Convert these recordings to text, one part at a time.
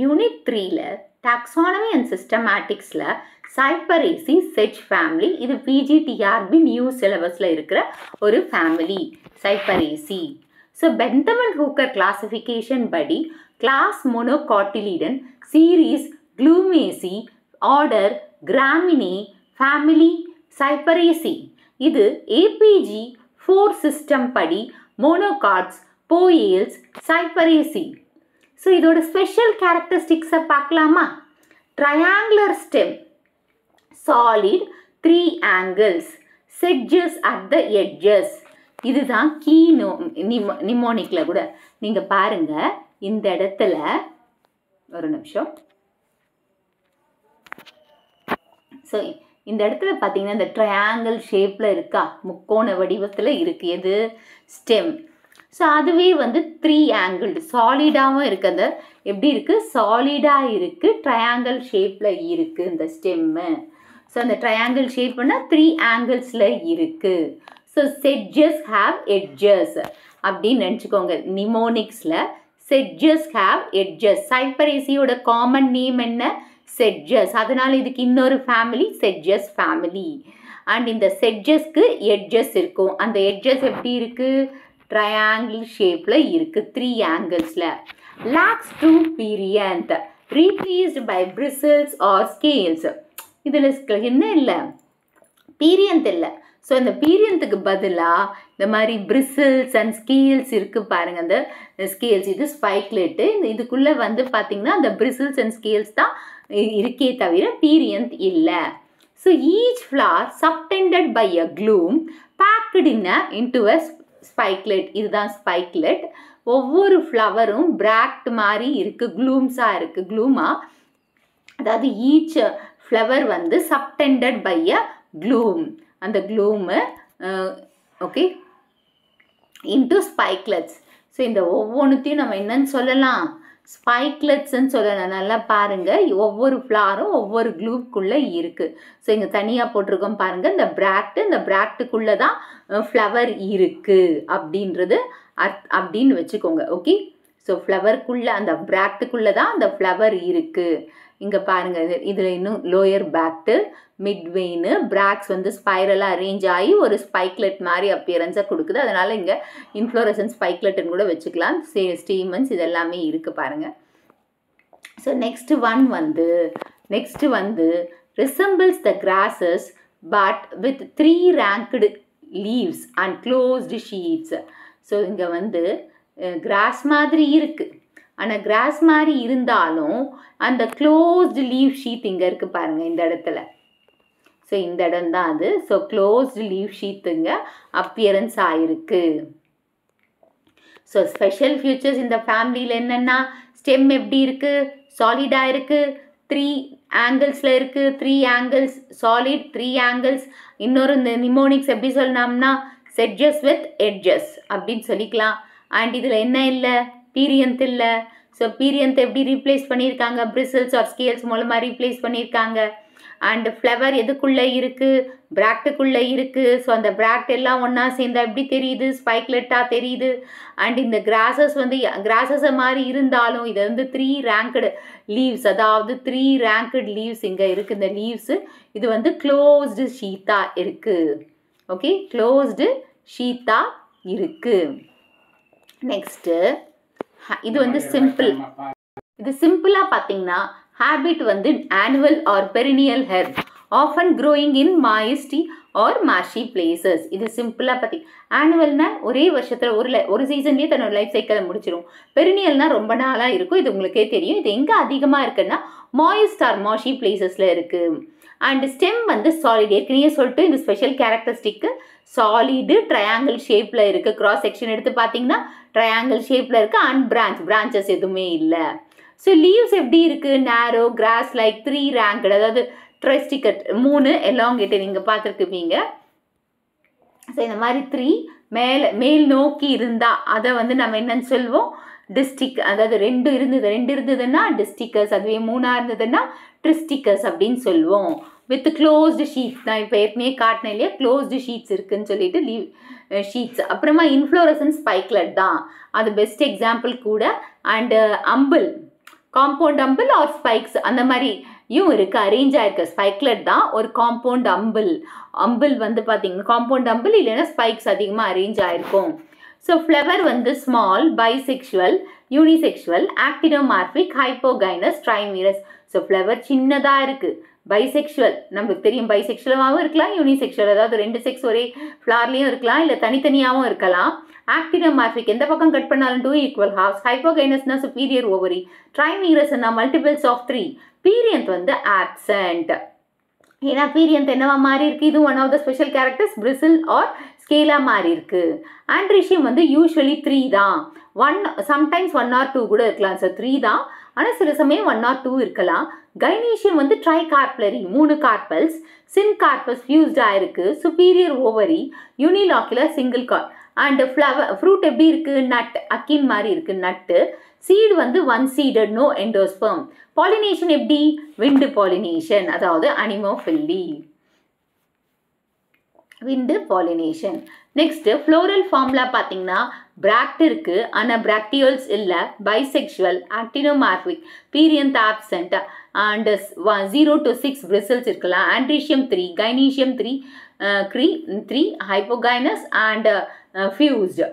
Unit 3ல taxonomy and சிஸ்டமேட்டிக்ஸில் Cyperaceae sedge family, இது பிஜிடிஆர்பி நியூ சிலபஸில் இருக்கிற ஒரு family Cyperaceae. So Bentham and Hooker classification படி class monocotyledon, series Glumaceae, order Graminae, family Cyperaceae. இது ஏபிஜி 4 சிஸ்டம் படி மோனோகாட்ஸ், போயேல்ஸ், சைப்பரேசி. ஸோ இதோட ஸ்பெஷல் கேரக்டரிஸ்டிக்ஸை பார்க்கலாமா? Triangular stem, solid 3 angles, sedges at the edges. இதுதான் கீ நிமோனிக்கில் கூட நீங்கள் பாருங்க. இந்த இடத்துல ஒரு நிமிஷம். ஸோ இந்த இடத்துல பார்த்தீங்கன்னா இந்த ட்ரையாங்கிள் ஷேப்பில் இருக்கா, முக்கோண வடிவத்தில் இருக்குது எது, ஸ்டெம். ஸோ அதுவே வந்து 3 ஆங்கிள்டு சாலிடாகவும் இருக்குது. அந்த எப்படி இருக்குது, சாலிடாக இருக்குது, ட்ரையாங்கிள் ஷேப்பில் இருக்குது இந்த ஸ்டெம்மு. ஸோ அந்த ட்ரையாங்கிள் ஷேப்னா 3 ஆங்கிள்ஸில் இருக்குது. ஸோ செட்ஜஸ் ஹாவ் எட்ஜஸ் அப்படின்னு நினச்சிக்கோங்க. நிமோனிக்ஸில் செட்ஜஸ் ஹாவ் எட்ஜஸ். சைப்பரேசியோட காமன் நேம் என்ன, செட்ஜஸ். அதனால் இதுக்கு இன்னொரு ஃபேமிலி செட்ஜஸ் ஃபேமிலி. அண்ட் இந்த செட்ஜஸ்க்கு எட்ஜஸ் இருக்கும். அந்த எட்ஜஸ் எப்படி இருக்குது, ட்ரையாங்கிள் ஷேப்பில் இருக்குது, 3 ஆங்கிள்ஸில். Lacks 2 perianth, replaced by bristles or scales. இதில் என்ன இல்லை, பீரியன்ட் இல்லை. ஸோ இந்த பீரியன்ட்டுக்கு பதிலாக இந்த மாதிரி பிரிசில்ஸ் அண்ட் ஸ்கேல்ஸ் இருக்குது பாருங்கள். அந்த ஸ்கேல்ஸ் இது ஸ்பைக்லெட்டு. இதுக்குள்ளே வந்து பார்த்திங்கன்னா அந்த பிரிசில்ஸ் அண்ட் ஸ்கேல்ஸ் தான் இருக்கே தவிர பீரியன்ட் இல்லை. So each flower subtended by a glume packed into a spikelet. இதுதான் ஸ்பைக்லெட். ஒவ்வொரு ஃப்ளவரும் பிராக்ட் மாதிரி இருக்குது, க்ளூம்ஸாக இருக்குது. க்ளூமாக அதாவது ஈச் ஃப்ளவர் வந்து சப்டெண்டட் பை அ க்ளூம். அந்த glume okay into spikelets. So இந்த ஒவ்வொன்றுத்தையும் நம்ம என்னன்னு சொல்லலாம், ஸ்பைக்லெட்ஸ்ன்னு சொல்லலாம். நல்லா பாருங்கள், ஒவ்வொரு ஃப்ளாரும் ஒவ்வொரு க்ளூக்குள்ளே இருக்குது. ஸோ இங்கே தனியாக போட்டிருக்கோம் பாருங்கள். இந்த பிராக்டு, இந்த பிராக்டுக்குள்ளே தான் ஃப்ளவர் இருக்குது அப்படின்றது அப்படின்னு வச்சுக்கோங்க. ஓகே, ஸோ ஃப்ளவருக்குள்ளே அந்த பிராக்டுக்குள்ளே தான் அந்த ஃப்ளவர் இருக்குது. இங்கே பாருங்கள், இதில் இன்னும் லோயர் பேக்டு, மிட்வெயின்னு, பிராக்ஸ் வந்து ஸ்பைரலாக அரேஞ்ச் ஆகி ஒரு ஸ்பைக்லெட் மாதிரி அப்பியரன்ஸை கொடுக்குது. அதனால் இங்கே இன்ஃப்ளோரசன்ஸ் ஸ்பைக்லெட்டுன்னு கூட வச்சுக்கலாம். ஸ்டீமன்ஸ் இதெல்லாமே இருக்குது பாருங்கள். ஸோ நெக்ஸ்ட் வந்து resembles the grasses but with 3 ranked leaves and closed sheets. So இங்கே வந்து கிராஸ் மாதிரி இருக்குது. ஆனால் கிராஸ் மாதிரி இருந்தாலும் அந்த க்ளோஸ்டு லீவ் ஷீட் இங்கே இருக்குது பாருங்கள் இந்த இடத்துல. ஸோ இந்த இடம் தான் அது. ஸோ க்ளோஸ்டு லீவ் ஷீட் இங்கே அப்பியரன்ஸ் ஆகிருக்கு. ஸோ ஸ்பெஷல் ஃபியூச்சர்ஸ் இந்த ஃபேமிலியில் என்னென்னா, ஸ்டெம் எப்படி இருக்குது, சாலிடாக இருக்குது, 3 ஆங்கிள்ஸில் இருக்குது. 3 ஆங்கிள்ஸ் சாலிட், 3 ஆங்கிள்ஸ். இன்னொரு இந்த நிமோனிக்ஸ் எப்படி சொல்லணும்னா செட்ஜஸ் வித் எட்ஜஸ் அப்படின்னு சொல்லிக்கலாம். அண்ட் இதில் என்ன இல்லை, பீரியன்ட் இல்லை. ஸோ பீரியன்ட் எப்படி ரீப்ளேஸ் பண்ணியிருக்காங்க, பிரிசில்ஸ் ஆர் ஸ்கேல்ஸ் மூலமாக ரீப்ளேஸ் பண்ணியிருக்காங்க. அண்ட் ஃப்ளவர் எதுக்குள்ளே இருக்குது, பிராக்டுக்குள்ளே இருக்குது. ஸோ அந்த பிராக்ட் எல்லாம் ஒன்றா சேர்ந்தா எப்படி தெரியுது, ஸ்பைக்லெட்டாக தெரியுது. அண்ட் இந்த கிராஸஸ் வந்து கிராஸஸை மாதிரி இருந்தாலும் இது வந்து 3 ranked லீவ்ஸ், அதாவது 3 ranked லீவ்ஸ் இங்கே இருக்குது. இந்த லீவ்ஸு இது வந்து க்ளோஸ்டு ஷீட்டாக இருக்குது. ஓகே, க்ளோஸ்டு ஷீட்டாக இருக்குது. நெக்ஸ்ட்டு இது வந்து சிம்பிள். இது சிம்பிளாக பார்த்தீங்கன்னா ஹேபிட் வந்து annual or perennial herb often growing in moist or marshy places. இது சிம்பிளாக பார்த்தி ஆனுவல்னா ஒரே வருஷத்தில் ஒரு சீசன்லேயே தன்னோட லைஃப் சைக்கிளை முடிச்சிடும். பெரினியல்னால் ரொம்ப நாளாக இருக்கும். இது உங்களுக்கே தெரியும். இது எங்கே அதிகமாக இருக்குன்னா மாய்ஸ்ட் ஆர் மார்ஷி பிளேசஸில் இருக்குது. அண்ட் ஸ்டெம் வந்து சாலிட். ஏற்கனவே சொல்லிட்டு இந்த ஸ்பெஷல் கேரக்டரிஸ்டிக்கு சாலிடு ட்ரையாங்கிள் ஷேப்பில் இருக்குது. கிராஸ் செக்ஷன் எடுத்து பார்த்தீங்கன்னா ட்ரையாங்கிள் ஷேப்பில் இருக்குது. அண்ட் பிரான்ச்சஸ் எதுவுமே இல்லை. ஸோ லீவ்ஸ் எப்படி இருக்குது, நேரோ கிராஸ் லைக் 3 ranked, அதாவது ட்ரைஸ்டிக்கட் 3 எலாங்கேட்டட் நீங்கள் பார்த்துருக்குவீங்க. ஸோ இந்த மாதிரி 3 மேல் நோக்கி இருந்தால் அதை வந்து நம்ம என்னன்னு சொல்லுவோம், டிஸ்டிக். அதாவது 2 இருந்ததுன்னா டிஸ்டிக்கஸ், அதுவே 3 இருந்ததுன்னா ட்ரிஸ்டிக்கஸ் அப்படின்னு சொல்லுவோம். With closed sheaths. நான் இப்போ ஏற்கனவே காட்டினேன் இல்லையா, க்ளோஸ்டு ஷீட்ஸ் இருக்குதுன்னு சொல்லிட்டு லீவ் ஷீட்ஸ். அப்புறமா இன்ஃப்ளோரசன்ஸ் ஸ்பைக்லெட் தான் அது பெஸ்ட் எக்ஸாம்பிள் கூட. And umbel compound umbel or spikes அந்த மாதிரியும் இருக்குது, அரேஞ்ச் ஆயிருக்கு. ஸ்பைக்லெட் தான் ஒரு காம்பவுண்ட் அம்பிள். அம்பிள் வந்து பார்த்தீங்கன்னா காம்பவுண்ட் அம்பிள் இல்லைன்னா ஸ்பைக்ஸ் அதிகமாக அரேஞ்ச் ஆயிருக்கும். ஸோ ஃப்ளவர் வந்து small, bisexual, unisexual, actinomorphic, hypogynous, trimerous. So flower சின்னதாக இருக்குது, பைசெக்சுவல் நம்மளுக்கு தெரியும், பைசெக்சுவலாகவும் இருக்கலாம், யூனிசெக்சுவல் அதாவது 2 செக்ஸ் ஒரே ஃப்ளார்லேயும் இருக்கலாம், இல்லை தனித்தனியாகவும் இருக்கலாம். ஆக்டினோமார்பிக் எந்த பக்கம் கட் பண்ணாலும் 2 ஈக்குவல் ஹாஃப்ஸ். ஹைப்போகைனஸ்னா சுப்பீரியர் ஓவரி. ட்ரைமீரஸ்னா மல்டிபிள்ஸ் ஆஃப் 3. பீரியன்ட் வந்து ஆப்சென்ட். ஏன்னா பீரியன்ட் என்னவா மாறி இருக்குது, இது one of the special characters, bristle or ஸ்கேலா மாறி இருக்கு. ஆண்ட்ரிஷியம் வந்து யூஸ்வலி 3 தான், சம்டைம்ஸ் 1 or 2 கூட இருக்கலாம். ஸோ 3 தான், ஆனால் சில சமயம் 1 or 2 இருக்கலாம். கைனீஷியம் வந்து tricarpellary, 3 carpels, syncarpous ஃபியூஸ்டாக இருக்குது, superior ovary, unilocular single carp. And fruit எப்படி இருக்குது, நட், அக்கின் மாதிரி இருக்குது நட்டு. சீடு வந்து 1 seeded, நோ எண்டோஸ்பெர்ம். பாலினேஷன் எப்படி, விண்டு பாலினேஷன், அதாவது anemophily, wind pollination. Next floral formula பார்த்தீங்கன்னா பிராக்ட் இருக்குது, ஆனால் பிராக்டியோல்ஸ் இல்லை, bisexual, actinomorphic, perianth absent, and 0 to 6 bristles இருக்கலாம். Androecium 3, gynoecium 3, hypogynous and fused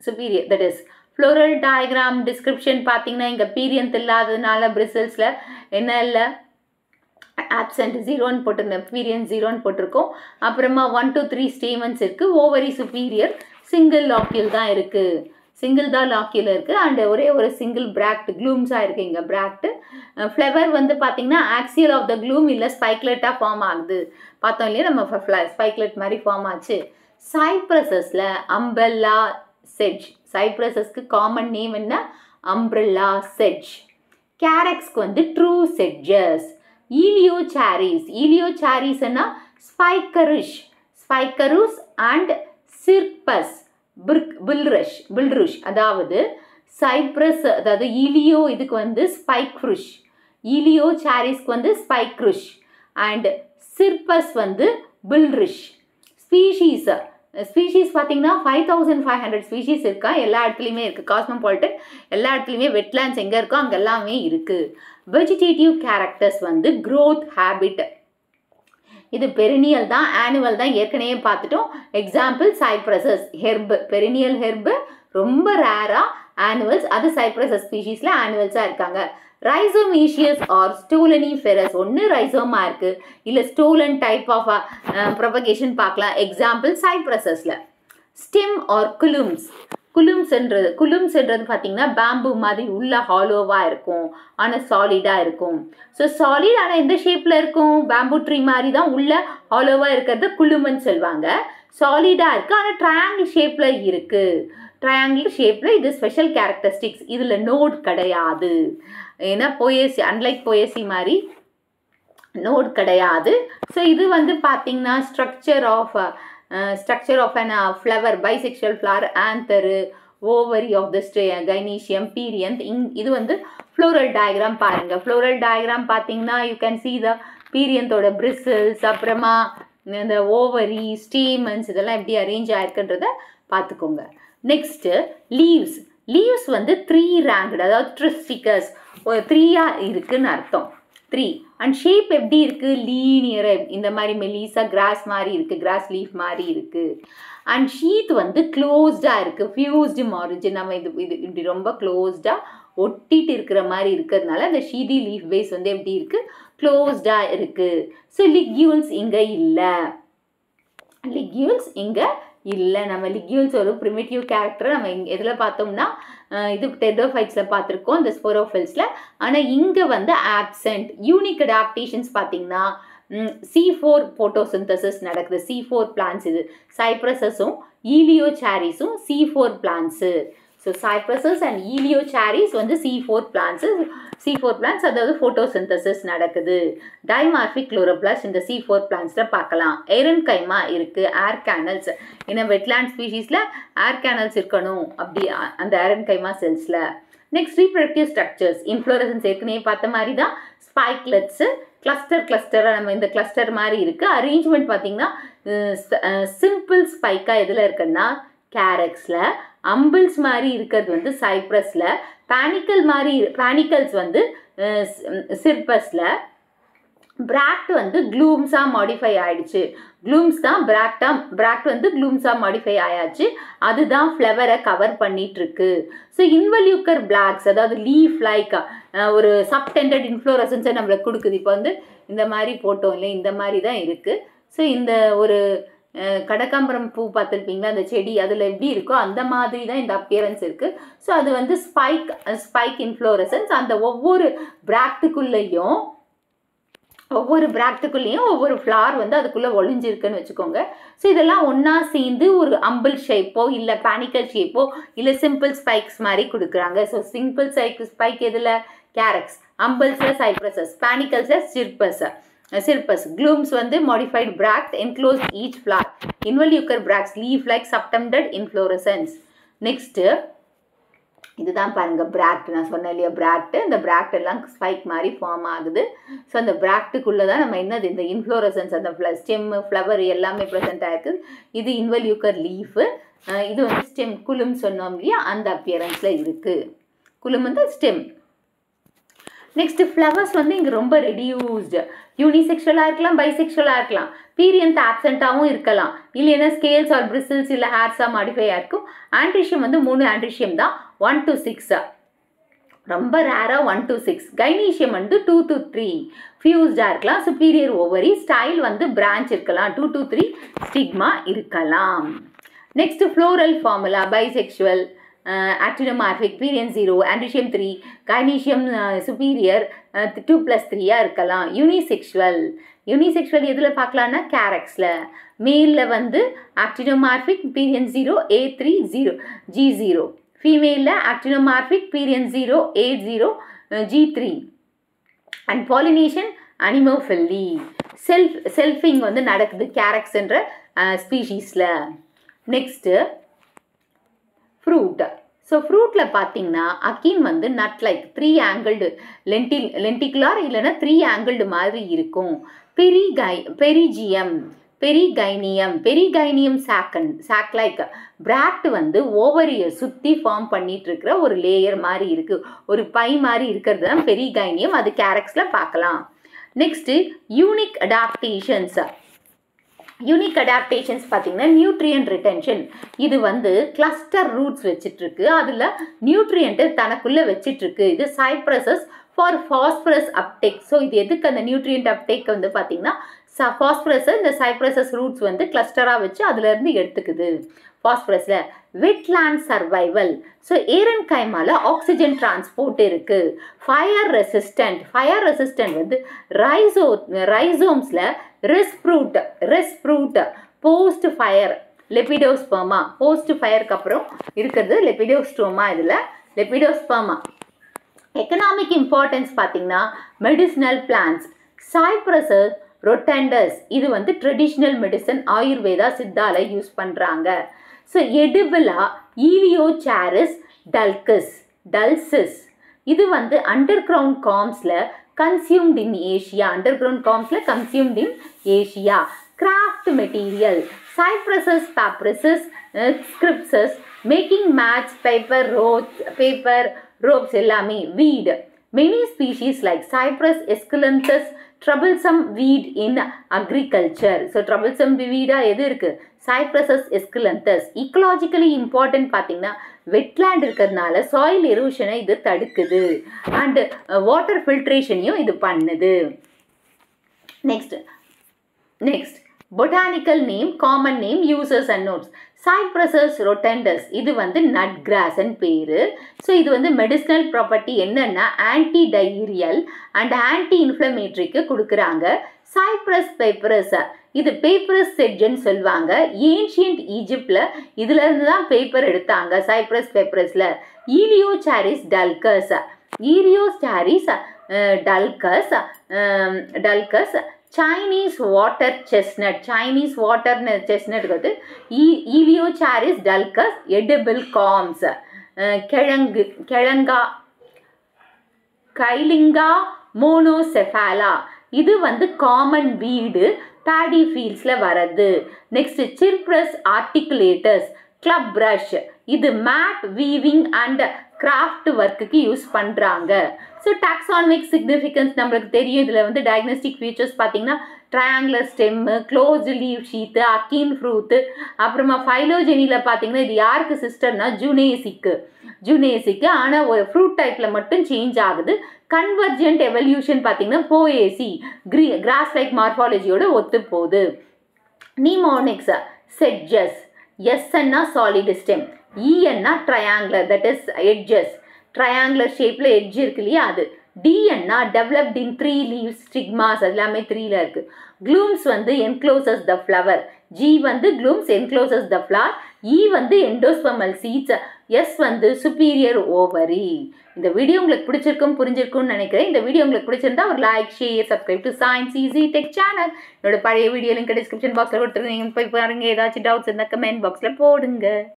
superior. That is floral diagram description பார்த்தீங்கன்னா இங்கே பீரியன்ட் இல்லாததுனால பிரிசல்ஸில் என்ன இல்லை, ஆப்சென்ட் 0ன்னு போட்டிருந்தேன், பீரியன்ட் 0ன்னு போட்டிருக்கோம். அப்புறமா 1 to 3 ஸ்டேமன்ஸ் இருக்குது. ஓவரி சுப்பீரியர், சிங்கிள் லாக்கியூல் தான் இருக்குது, சிங்கிள் தான் லாக்கியூல் இருக்குது. அண்ட் ஒரே ஒரு சிங்கிள் பிராக்ட் க்ளூம்ஸாக இருக்குது இங்கே பிராக்ட். ஃப்ளவர் வந்து பார்த்தீங்கன்னா ஆக்சியல் ஆஃப் த க்ளூம் இல்லை ஸ்பைக்லெட்டாக ஃபார்ம் ஆகுது, பார்த்தோம் இல்லையா நம்ம ஸ்பைக்லெட் மாதிரி ஃபார்ம் ஆச்சு. சைப்ரஸஸில் அம்பெல்லா செட்ஜ், சைப்ரஸஸ்க்கு காமன் நேம் என்ன, அம்ப்ரெல்லா செட்ஜ். கேரக்ஸ்க்கு வந்து ட்ரூ செட்ஜஸ். ஈலியோசாரிஸ், ஈலியோசாரிஸ்னா ஸ்பைக்கருஸ் அண்ட் சிர்பஸ், பில்ருஷ், அதாவது சைப்ரஸ் அதாவது ஈலியோ இதுக்கு வந்து ஸ்பைக்ருஷ், ஈலியோசாரிஸ்க்கு வந்து ஸ்பைக்ருஷ் அண்ட் சிர்பஸ் வந்து பில்ருஷ். ஸ்பீஷீஸ் பார்த்தீங்கன்னா 5500 ஸ்பீஷீஸ் இருக்கா, எல்லா இடத்துலையுமே இருக்குது. காஸ்மோபாலிட்டன் எல்லா இடத்துலையுமே, வெட்லேண்ட்ஸ் எங்கே இருக்கோ அங்கே எல்லாமே இருக்குது. வெஜிடேட்டிவ் கேரக்டர்ஸ் வந்து க்ரோத் ஹேபிட், இது பெரினியல் தான், ஆனுவல் தான், ஏற்கனவே பார்த்துட்டோம். எக்ஸாம்பிள் சைப்ரஸஸ், ஹெர்பு, பெரினியல் ஹெர்பு ரொம்ப ரேராக, ஆனுவல்ஸ் அது சைப்ரஸஸ் ஸ்பீஷீஸில் ஆனுவல்ஸாக இருக்காங்க. ரைசோமீஷியஸ் ஆர் ஸ்டோலனிஃபெரஸ், ஒன்று ரைசோமா இருக்குது இல்லை ஸ்டோலன் டைப் ஆஃப் ப்ரொபகேஷன் பார்க்கலாம். எக்ஸாம்பிள் சைப்ரஸஸில். ஸ்டெம் ஆர் குலும்ஸ்ன்றது பார்த்தீங்கன்னா பேம்பு மாதிரி உள்ள ஹாலோவாக இருக்கும், ஆனால் சாலிடாக இருக்கும். ஸோ சாலிட் ஆனால் எந்த ஷேப்பில் இருக்கும், பேம்பு ட்ரீ மாதிரி தான் உள்ள ஹாலோவாக இருக்கிறத குலும்னு சொல்லுவாங்க. சாலிடாக இருக்குது ஆனால் ட்ரையாங்கிள் ஷேப்பில் இருக்குது, ட்ரையாங்கிள் ஷேப்பில் இது ஸ்பெஷல் கேரக்டரிஸ்டிக்ஸ். இதில் நோட் கிடையாது, ஏன்னா போயசி அன்லைக் போயசி மாதிரி நோட் கிடையாது. ஸோ இது வந்து பார்த்தீங்கன்னா structure of an flower, bisexual flower, anther, ovary of the gynoecium, perianth. இது வந்து ஃப்ளோரல் டயக்ராம் பாருங்கள். ஃப்ளோரல் டயக்ராம் பார்த்தீங்கன்னா யூ கேன் see த பீரியந்தோட பிரிசல்ஸ், அப்புறமா இந்த ஓவரி, ஸ்டேமன்ஸ் இதெல்லாம் எப்படி அரேஞ்ச் ஆயிருக்குன்றத பார்த்துக்கோங்க. நெக்ஸ்ட்டு லீவ்ஸ் வந்து 3 ranked, அதாவது ட்ரிஸ்டிகஸ், ஒரு 3ஆக இருக்குதுன்னு அர்த்தம். 3 அண்ட் ஷேப் எப்படி இருக்குது, லீனியராக இந்த மாதிரி மெலிசா கிராஸ் மாதிரி இருக்குது, கிராஸ் லீஃப் மாதிரி இருக்குது. அண்ட் ஷீத் வந்து க்ளோஸ்டாக இருக்குது, ஃபியூஸ்டு மாரிஜின், நம்ம இது இப்படி ரொம்ப க்ளோஸ்டாக ஒட்டிட்டு இருக்கிற மாதிரி இருக்கிறதுனால அந்த ஷீதி லீஃப் பேஸ் வந்து எப்படி இருக்குது, க்ளோஸ்டாக இருக்குது. ஸோ லிக்யூல்ஸ் இங்கே இல்லை, நம்ம லிக்யூல்ஸ் ஒரு ப்ரிமிட்டிவ் கேரக்டர் நம்ம எதில் பார்த்தோம்னா இது டெட்ரோஃபைட்ஸில் பார்த்துருக்கோம், இந்த ஸ்போரோஃபில்ஸில். ஆனால் இங்கே வந்து ஆப்சென்ட். யூனிக் அடாப்டேஷன்ஸ் பார்த்தீங்கன்னா C4 போட்டோசிந்தசிஸ் நடக்குது, C4 பிளான்ஸ். இது சைப்ரஸஸும் ஈலியோசாரிஸும் C4 பிளான்ஸு. ஸோ சைப்ரஸஸ் அண்ட் ஈலியோசாரிஸ் வந்து C4 பிளான்ஸ், அதாவது ஃபோட்டோசிந்தசிஸ் நடக்குது. டைமார்பிக் குளோரோபிளாஸ்ட் இந்த C4 பிளான்ஸில் பார்க்கலாம். ஏரன்கைமா இருக்குது, ஏர் கேனல்ஸ், ஏன்னா வெட்லேண்ட் ஸ்பீஷீஸில் ஏர் கேனல்ஸ் இருக்கணும் அப்படி அந்த aerenchyma செல்ஸில். Next reproductive structures, inflorescence ஏற்கனவே பார்த்த மாதிரி தான், ஸ்பைக்லெட்ஸு, கிளஸ்டராக நம்ம இந்த கிளஸ்டர் மாதிரி இருக்குது. அரேஞ்ச்மெண்ட் பார்த்தீங்கன்னா சிம்பிள் ஸ்பைக்காக எதில் இருக்குன்னா கேரக்ஸில், அம்பிள்ஸ் மாதிரி இருக்கிறது வந்து சைப்ரஸில், பேனிக்கல்ஸ் வந்து சிர்பஸில், பிராக்ட் வந்து க்ளூம்ஸாக மாடிஃபை ஆயிடுச்சு. க்ளூம்ஸ் தான் பிராக்ட் வந்து க்ளூம்ஸாக மாடிஃபை ஆயாச்சு. அதுதான் ஃப்ளவரை கவர் பண்ணிகிட்ருக்கு. ஸோ இன்வல்யூக்கர் பிளாக்ஸ், அதாவது லீஃப் லைக் ஒரு சப்டெண்டட் இன்ஃப்ளோரசன்ஸை நம்மளுக்கு கொடுக்குது. இப்போ வந்து இந்த மாதிரி போட்டோம் இல்லை, இந்த மாதிரி தான் இருக்குது. ஸோ இந்த ஒரு கடக்காம்பரம் பூ பார்த்துருப்பீங்களா, அந்த செடி அதில் எப்படி இருக்கோ அந்த மாதிரி தான் இந்த அப்பியரன்ஸ் இருக்குது. ஸோ அது வந்து ஸ்பைக் இன்ஃப்ளோரசன்ஸ். அந்த ஒவ்வொரு பிராக்டுக்குள்ளேயும் ஒவ்வொரு ஃப்ளார் வந்து அதுக்குள்ளே ஒளிஞ்சிருக்குன்னு வச்சுக்கோங்க. ஸோ இதெல்லாம் ஒன்றா சேர்ந்து ஒரு அம்பிள் ஷேப்போ இல்லை பேனிக்கல் ஷேப்போ இல்லை சிம்பிள் ஸ்பைக்ஸ் மாதிரி கொடுக்குறாங்க. ஸோ சிம்பிள் ஸ்பைக் எதில்? கேரக்ஸ். அம்பிள்ஸில் சைப்ரஸஸ், பேனிக்கல்ஸில் சிர்பஸ். க்ளூம்ஸ் வந்து modified bract enclose each flower. Involucral bracts leaf like subtended inflorescence. Next இதுதான் பாருங்கள் பிராக்ட். நான் சொன்னேன் இல்லையா பிராக்ட். இந்த பிராக்ட் எல்லாம் ஸ்பைக் மாதிரி ஃபார்ம் ஆகுது. ஸோ அந்த பிராக்டுக்குள்ளே தான் நம்ம என்னது இந்த இன்ஃப்ளோரசன்ஸ், அந்த ஸ்டெம், ஃப்ளவர் எல்லாமே ப்ரெசென்ட் ஆகிருக்குது. இது இன்வல்யூக்கர் லீஃபு. இது வந்து ஸ்டெம், குலும் சொன்னோம் இல்லையா, அந்த அப்பியரன்ஸில் இருக்குது. குலும் வந்து ஸ்டெம். நெக்ஸ்ட் ஃப்ளவர்ஸ் வந்து இங்கே ரொம்ப ரெடியூஸ்டு. யூனிசெக்ஷுவலாக இருக்கலாம், பைசெக்ஷுவலாக இருக்கலாம், பீரியன்ட் ஆப்சென்ட்டாகவும் இருக்கலாம், இல்லைன்னா ஸ்கேல்ஸ் ஆர் பிரிசில்ஸ் இல்லை ஹேர்ஸாக மாடிஃபை ஆகிருக்கும். ஆண்ட்ரிஷியம் வந்து 3 ஆண்ட்ரிஷியம் தான், 1 to 6. ரொம்ப ரேராக 1 to 6. கைனீஷியம் வந்து 2 to 3 ஃபியூஸ்டாக இருக்கலாம். Superior ovary. ஸ்டைல் வந்து பிரான்ச் இருக்கலாம், 2 to 3 ஸ்டிக்மா இருக்கலாம். Next floral formula. Bisexual, actinomorphic, period 0, androecium 3, gynoecium superior 2+3 இருக்கலாம். யூனிசெக்ஷுவல் எதில் பார்க்கலான்னா கேரக்ஸில். மேலில் வந்து actinomorphic, period 0, A3, 0, G0. ஃபீமேலில் actinomorphic, period 0, A0, G3. And pollination anemophily. Selfing வந்து நடக்குது கேரக்ஸ்ன்ற ஸ்பீஷீஸில். Next fruit. ஸோ ஃப்ரூட்டில் பார்த்தீங்கன்னா அக்கீன் வந்து நட் லைக் 3 angled லென்டிகுலார் இல்லைன்னா 3 angled மாதிரி இருக்கும். பெரிகைனியம் சாக் லைக். பிராக்ட் வந்து ஓவரியை சுற்றி ஃபார்ம் பண்ணிட்டு இருக்கிற ஒரு லேயர் மாதிரி இருக்குது, ஒரு பை மாதிரி இருக்கிறது தான் பெரிகைனியம். அது கேரக்ஸில் பார்க்கலாம். நெக்ஸ்ட்டு யூனிக் அடாப்டேஷன்ஸ் பார்த்தீங்கன்னா நியூட்ரியன்ட் ரிட்டென்ஷன். இது வந்து கிளஸ்டர் ரூட்ஸ் வச்சிட்ருக்கு, அதில் நியூட்ரியண்ட்டை தனக்குள்ளே வச்சிட்ருக்கு. இது சைப்ரஸஸ் ஃபார் ஃபாஸ்பரஸ் அப்டேக். ஸோ இது எதுக்கு அந்த நியூட்ரியன்ட் அப்டேக் வந்து பார்த்தீங்கன்னா ஃபாஸ்பரஸை இந்த சைப்ரஸஸ் ரூட்ஸ் வந்து கிளஸ்டராக வச்சு அதுலேருந்து எடுத்துக்குது ஃபாஸ்பரஸில். Wetland survival. ஸோ ஏரன்கைமால ஆக்சிஜன் டிரான்ஸ்போர்ட் இருக்குது. ஃபயர் ரெசிஸ்டன்ட் வந்து ரைசோம்ஸில் resprout post fire Lepidosperma. Post ஃபயருக்கு அப்புறம் இருக்கிறது லெபிடோஸ்டோமா. இதில் லெபிடோஸ்பர்மா. எக்கனாமிக் இம்பார்ட்டன்ஸ் பார்த்தீங்கன்னா மெடிசினல் பிளான்ஸ். சைப்ரஸஸ் ரொட்டண்டஸ் இது வந்து ட்ரெடிஷ்னல் மெடிசன், ஆயுர்வேதா சித்தால யூஸ் பண்ணுறாங்க. ஸோ எடிபிளா ஈலியோசாரஸ் டல்சிஸ். இது வந்து அண்டர் கிரவுண்ட் கார்ம்ஸில் consumed in Asia. Craft material. Cyperus papyrus Scirpus making mat paper ropes எல்லாமே. Weed. Many species like Cyperus எஸ்குலன்தஸ் troublesome weed in agriculture. So troublesome weed-ஆ எது இருக்குது? Cyperus esculentus. ஈக்கலாஜிக்கலி இம்பார்ட்டன்ட் பார்த்தீங்கன்னா wetland இருக்கிறதுனால soil எரோஷனை இது தடுக்குது அண்டு வாட்டர் ஃபில்ட்ரேஷனையும் இது பண்ணுது. Next botanical name, common name, users and notes. Cyperus rotundus இது வந்து நட் கிராஸ்ன்னு பேர். ஸோ இது வந்து மெடிசினல் ப்ராப்பர்ட்டி என்னென்னா ஆன்டி டைரியல் அண்ட் ஆன்டி இன்ஃப்ளமேட்ரிக்கு கொடுக்குறாங்க. சைப்ரஸ் பேப்பரஸ் இது பேப்பரஸ் செட்ஜன்னு சொல்லுவாங்க. ஏன்ஷியன்ட் ஈஜிப்டில் இதுலேருந்து தான் பேப்பர் எடுத்தாங்க சைப்ரஸ் பேப்பரஸில். ஈலியோசாரிஸ் டல்கஸ். சைனீஸ் வாட்டர் செஸ்னட் வந்து ஈலியோசாரிஸ் டல்கஸ். எடிபிள் கார்ம்ஸ். கைலிங்கா மோனோசெஃபாலா இது வந்து காமன் வீடு, பேடி ஃபீல்ட்ஸில் வரது. Next Cyperus articulatus. Club rush இது மேட் வீவிங் அண்ட் கிராஃப்ட் ஒர்க்குக்கு யூஸ் பண்ணுறாங்க. ஸோ டாக்ஸானமிக் சிக்னிஃபிகன்ஸ் நம்மளுக்கு தெரியும். இதில் வந்து டயக்னோஸ்டிக் ஃபீச்சர்ஸ் பார்த்தீங்கன்னா triangular stem, closed leaf sheath, achene fruit, அப்புறமா ஃபைலோஜெனியில் பார்த்தீங்கன்னா இது யாருக்கு சிஸ்டர்னா ஜூனேசிக்கு. ஆனால் ஒரு ஃப்ரூட் டைப்பில் மட்டும் சேஞ்ச் ஆகுது. கன்வர்ஜென்ட் எவல்யூஷன் பார்த்தீங்கன்னா போஏசி கிராஸ் லைக் மார்ஃபாலஜியோட ஒத்து போகுது. நிமோனிக்ஸ் செட்ஜஸ், எஸ்ன்னா சாலிட் ஸ்டெம், இன்னா triangular, that is edges, triangular ஷேப்பில் எட்ஜ் இருக்கு இல்லையா அது. டின்னா டெவலப்ட் இன் 3 லீவ்ஸ் ஸ்டிக்மாஸ், அது எல்லாமே 3ல இருக்கு. க்ளூம்ஸ் வந்து என்க்ளோசஸ் த ஃப்ளவர், ஜி வந்து க்ளூம்ஸ் என்க்ளோசஸ் த ஃப்ளவர், இ வந்து எண்டோஸ்பெர்மல் சீட்ஸ், எஸ் வந்து சுப்பீரியர் ஓவரி. இந்த வீடியோ உங்களுக்கு புரிஞ்சிருக்கும்னு நினைக்கிறேன். இந்த வீடியோ உங்களுக்கு பிடிச்சிருந்தா ஒரு like, share, subscribe to science easy tech channel. என்னோட பழைய வீடியோ லிங்க் டிஸ்கிரிப்ஷன் பாக்ஸில் கொடுத்துருங்க. நீங்கள் போய் பாருங்க. ஏதாச்சும் டவுட்ஸ் இருந்தால் கமெண்ட் பாக்ஸில் போடுங்க.